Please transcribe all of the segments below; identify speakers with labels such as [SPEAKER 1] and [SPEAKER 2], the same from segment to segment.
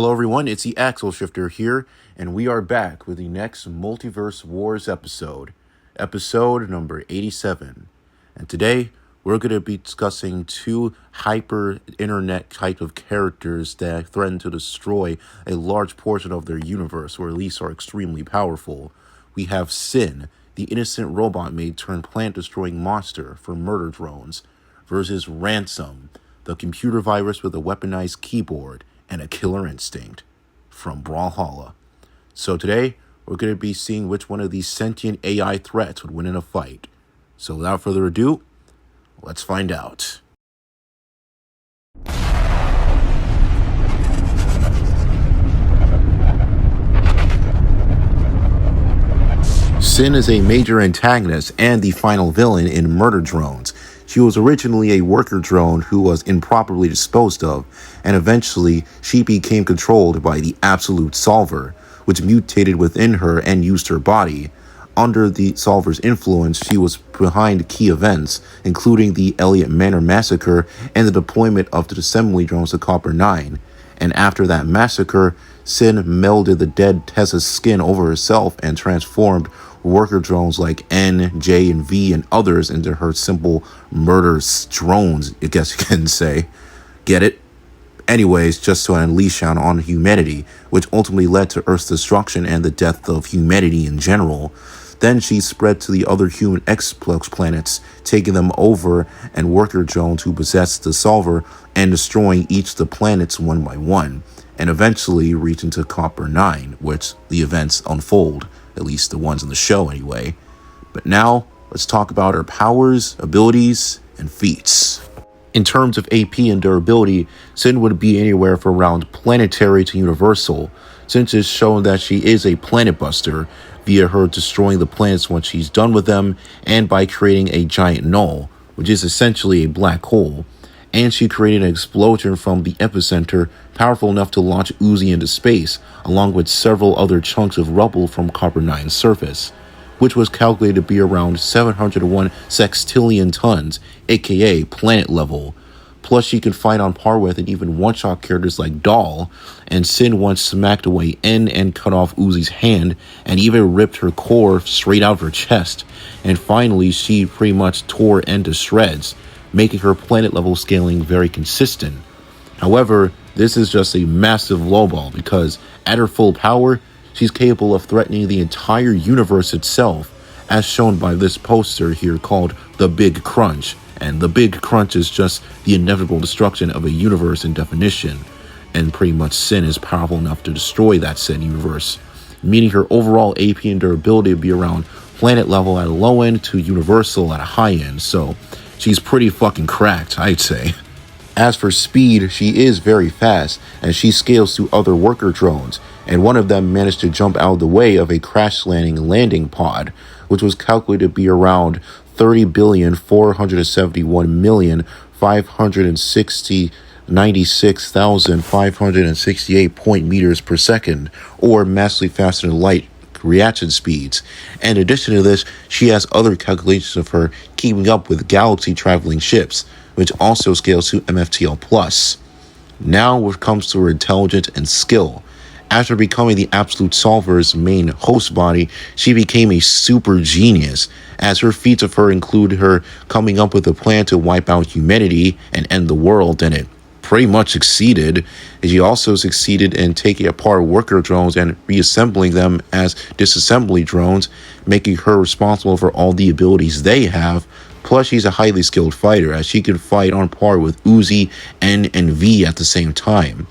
[SPEAKER 1] Hello everyone, it's the Axle Shifter here, and we are back with the next Multiverse Wars episode number 87. And today, we're going to be discussing two hyper-internet type of characters that threaten to destroy a large portion of their universe, or at least are extremely powerful. We have Sin, the innocent robot maid turned plant-destroying monster for murder drones, versus Ransom, the computer virus with a weaponized keyboard and a killer instinct from Brawlhalla. So today, we're going to be seeing which one of these sentient AI threats would win in a fight. So without further ado, let's find out. Sin is a major antagonist and the final villain in Murder Drones. She was originally a worker drone who was improperly disposed of, and eventually she became controlled by the Absolute Solver, which mutated within her and used her body. Under the Solver's influence, she was behind key events, including the Elliott Manor massacre and the deployment of the assembly drones to Copper 9. And after that massacre, Sin melded the dead Tessa's skin over herself and transformed worker drones like N, J, and V and others into her simple murder drones, I guess you can say. Get it? Anyways, just to unleash on humanity, which ultimately led to Earth's destruction and the death of humanity in general. Then she spread to the other human exoplanets, taking them over and worker drones who possessed the Solver and destroying each of the planets one by one, and eventually reaching to Copper 9, which the events unfold, at least the ones in the show anyway. But now, let's talk about her powers, abilities, and feats. In terms of AP and durability, Sin would be anywhere from around planetary to universal, since it's shown that she is a planet buster via her destroying the planets once she's done with them, and by creating a giant null, which is essentially a black hole. And she created an explosion from the epicenter powerful enough to launch Uzi into space, along with several other chunks of rubble from Copper 9's surface, which was calculated to be around 701 sextillion tons, aka planet level. Plus, she can fight on par with and even one-shot characters like Doll, and Sin once smacked away N and cut off Uzi's hand, and even ripped her core straight out of her chest. And finally, she pretty much tore N to shreds, making her planet-level scaling very consistent. However, this is just a massive lowball because, at her full power, she's capable of threatening the entire universe itself, as shown by this poster here called The Big Crunch. And the Big Crunch is just the inevitable destruction of a universe in definition, and pretty much Sin is powerful enough to destroy that said universe, meaning her overall AP and durability would be around planet level at a low end to universal at a high end, so she's pretty fucking cracked, I'd say. As for speed, she is very fast, and she scales to other worker drones, and one of them managed to jump out of the way of a crash landing pod, which was calculated to be around 30,471,568 meters per second, or massively faster than light reaction speeds. And in addition to this, she has other calculations of her keeping up with galaxy traveling ships, which also scales to MFTL+. Now when it comes to her intelligence and skill. After becoming the Absolute Solver's main host body, she became a super genius, as her feats of her include her coming up with a plan to wipe out humanity and end the world, and it pretty much succeeded. She also succeeded in taking apart worker drones and reassembling them as disassembly drones, making her responsible for all the abilities they have. Plus, she's a highly skilled fighter, as she can fight on par with Uzi, N, and V at the same time.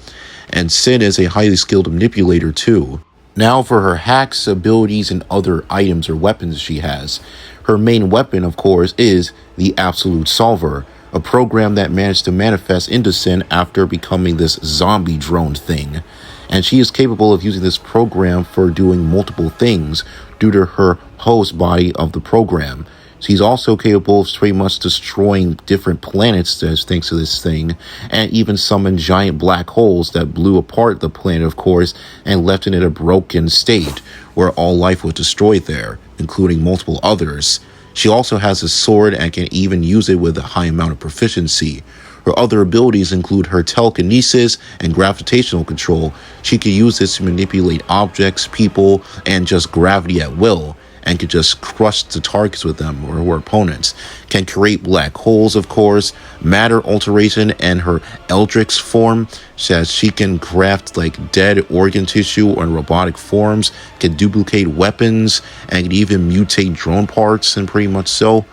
[SPEAKER 1] And Sin is a highly skilled manipulator too. Now for her hacks, abilities, and other items or weapons she has. Her main weapon, of course, is the Absolute Solver, a program that managed to manifest into Sin after becoming this zombie drone thing. And she is capable of using this program for doing multiple things due to her host body of the program. She's also capable of pretty much destroying different planets thanks to this thing, and even summon giant black holes that blew apart the planet, of course, and left it in a broken state, where all life was destroyed there, including multiple others. She also has a sword and can even use it with a high amount of proficiency. Her other abilities include her telekinesis and gravitational control. She can use this to manipulate objects, people, and just gravity at will, and could just crush the targets with them or her opponents. Can create black holes, of course, matter alteration, and her Eldritch form says she can craft like dead organ tissue or robotic forms, can duplicate weapons, and can even mutate drone parts, and pretty much so.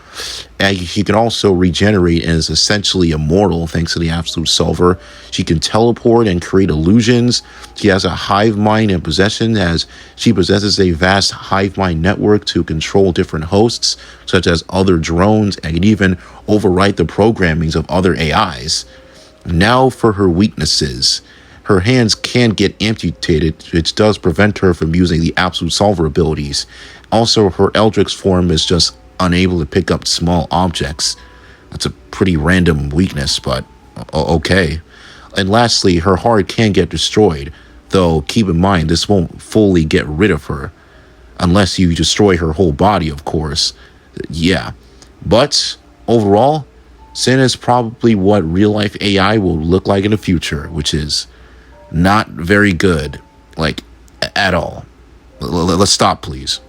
[SPEAKER 1] And she can also regenerate and is essentially immortal thanks to the Absolute Solver. She can teleport and create illusions. She has a hive mind in possession, as she possesses a vast hive mind network to control different hosts, such as other drones, and can even overwrite the programmings of other AIs. Now for her weaknesses. Her hands can get amputated, which does prevent her from using the Absolute Solver abilities. Also, her Eldritch form is just unable to pick up small objects. That's a pretty random weakness, but okay. And lastly, her heart can get destroyed, though keep in mind this won't fully get rid of her, unless you destroy her whole body, of course. Yeah. But overall, Sin is probably what real-life AI will look like in the future, which is not very good, like, at all. Let's stop, please.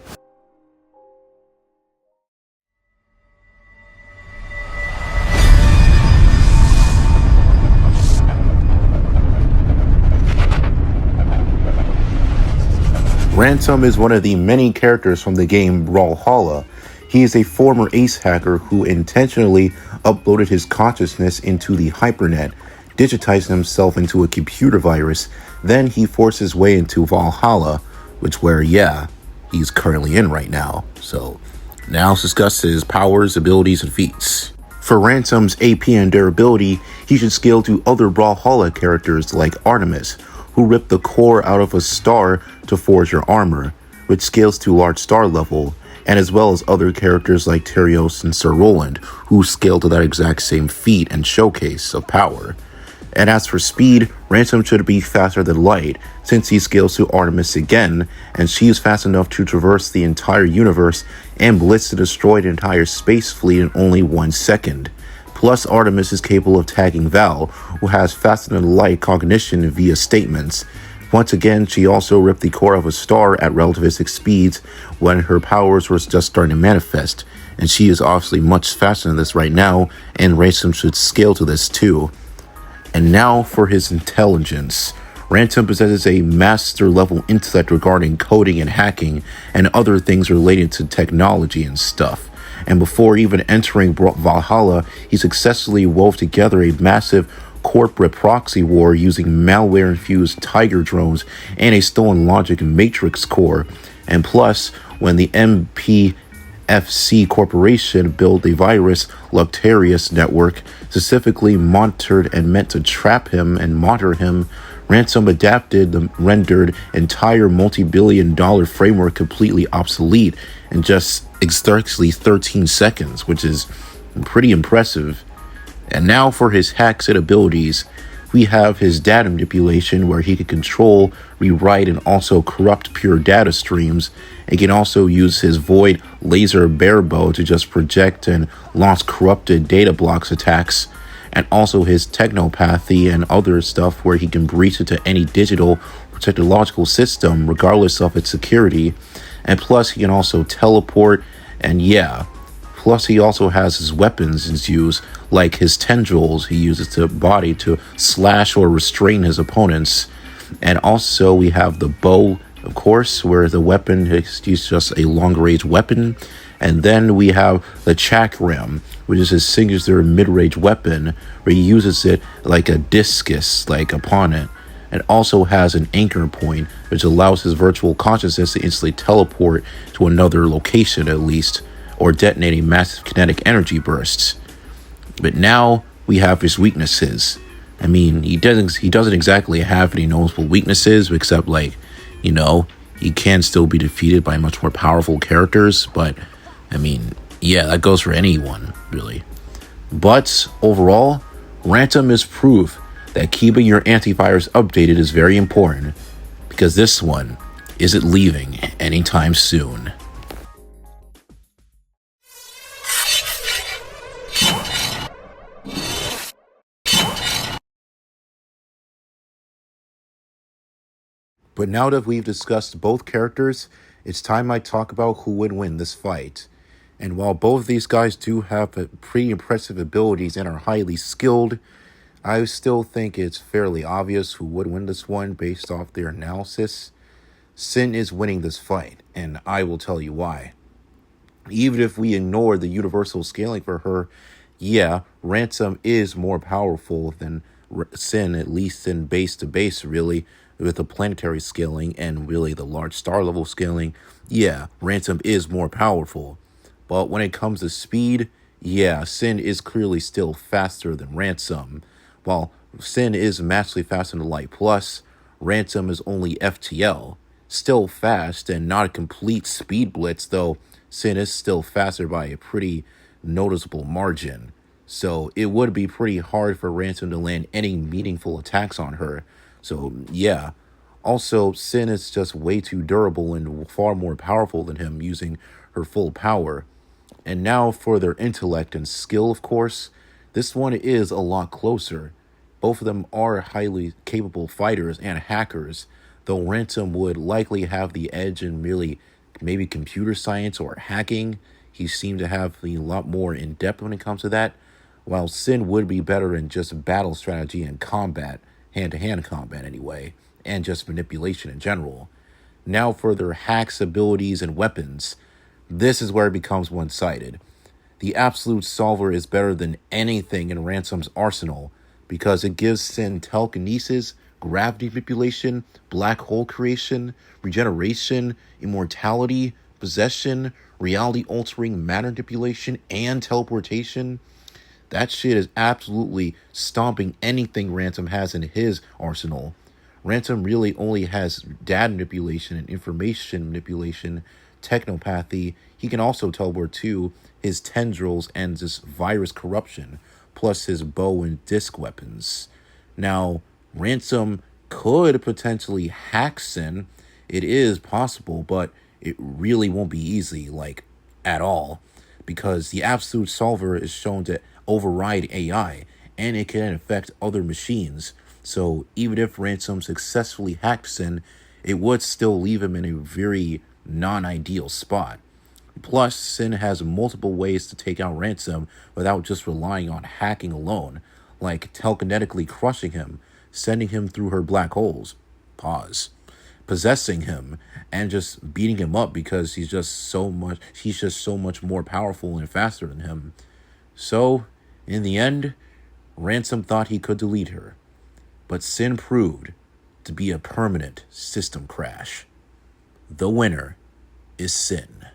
[SPEAKER 1] Ransom is one of the many characters from the game Brawlhalla. He is a former ace hacker who intentionally uploaded his consciousness into the hypernet, digitizing himself into a computer virus. Then he forced his way into Valhalla, he's currently in right now. So now let's discuss his powers, abilities, and feats. For Ransom's AP and durability, he should scale to other Brawlhalla characters like Artemis, who ripped the core out of a star to forge her armor, which scales to large star level, and as well as other characters like Terios and Sir Roland, who scale to that exact same feat and showcase of power. And as for speed, Ransom should be faster than light, since he scales to Artemis again, and she is fast enough to traverse the entire universe and blitz to destroy the entire space fleet in only 1 second. Plus, Artemis is capable of tagging Val, who has faster than light cognition via statements. Once again, she also ripped the core of a star at relativistic speeds when her powers were just starting to manifest, and she is obviously much faster than this right now, and Ransom should scale to this too. And now for his intelligence. Ransom possesses a master-level intellect regarding coding and hacking, and other things related to technology and stuff. And before even entering Valhalla, he successfully wove together a massive corporate proxy war using malware-infused Tiger drones and a stolen logic matrix core. And plus, when the MPFC Corporation built a virus Luctarius network, specifically monitored and meant to trap him and monitor him, Ransom adapted the rendered entire multi-billion-dollar framework completely obsolete in just exactly 13 seconds, which is pretty impressive. And now for his hacks and abilities, we have his data manipulation, where he can control, rewrite, and also corrupt pure data streams. He can also use his void laser bear bow to just project and launch corrupted data blocks attacks. And also his technopathy and other stuff, where he can breach into any digital or technological system regardless of its security. And plus he can also teleport, and plus he also has his weapons in his use, like his tendrils he uses to body to slash or restrain his opponents. And also we have the bow, of course, where the weapon is just a long-range weapon. And then we have the chakram, which is his signature mid-range weapon, where he uses it like a discus, like upon it. It also has an anchor point, which allows his virtual consciousness to instantly teleport to another location at least, or detonating massive kinetic energy bursts. But now we have his weaknesses. I mean, he doesn't exactly have any noticeable weaknesses, except he can still be defeated by much more powerful characters, but that goes for anyone, really. But overall, Ransom is proof that keeping your antivirus updated is very important, because this one isn't leaving anytime soon. But now that we've discussed both characters, it's time I talk about who would win this fight. And while both of these guys do have pretty impressive abilities and are highly skilled, I still think it's fairly obvious who would win this one based off their analysis. Sin is winning this fight, and I will tell you why. Even if we ignore the universal scaling for her, yeah, Ransom is more powerful than Sin, at least in base to base, really, with the planetary scaling and really the large star level scaling. Yeah, Ransom is more powerful. But when it comes to speed, yeah, Sin is clearly still faster than Ransom. While Sin is massively faster than Light Plus, Ransom is only FTL. Still fast and not a complete speed blitz, though Sin is still faster by a pretty noticeable margin. So it would be pretty hard for Ransom to land any meaningful attacks on her. So yeah. Also, Sin is just way too durable and far more powerful than him using her full power. And now for their intellect and skill, of course, this one is a lot closer. Both of them are highly capable fighters and hackers, though Ransom would likely have the edge in really maybe computer science or hacking. He seemed to have a lot more in depth when it comes to that, while Sin would be better in just battle strategy and combat, hand-to-hand combat anyway, and just manipulation in general. Now for their hacks, abilities, and weapons. This is where it becomes one-sided. The Absolute Solver is better than anything in Ransom's arsenal because it gives Sin telekinesis, gravity manipulation, black hole creation, regeneration, immortality, possession, reality-altering matter manipulation, and teleportation. That shit is absolutely stomping anything Ransom has in his arsenal. Ransom really only has data manipulation and information manipulation, technopathy. He can also teleport to his tendrils and this virus corruption, plus his bow and disc weapons. Now, Ransom could potentially hack Sin. It is possible, but it really won't be easy, like, at all. Because the Absolute Solver is shown to override AI, and it can affect other machines. So even if Ransom successfully hacked Sin, it would still leave him in a very non-ideal spot. Plus, Sin has multiple ways to take out Ransom without just relying on hacking alone, like telekinetically crushing him, sending him through her black holes, possessing him, and just beating him up because he's just so much more powerful and faster than him. So, in the end, Ransom thought he could delete her, but Sin proved to be a permanent system crash. The winner is Sin.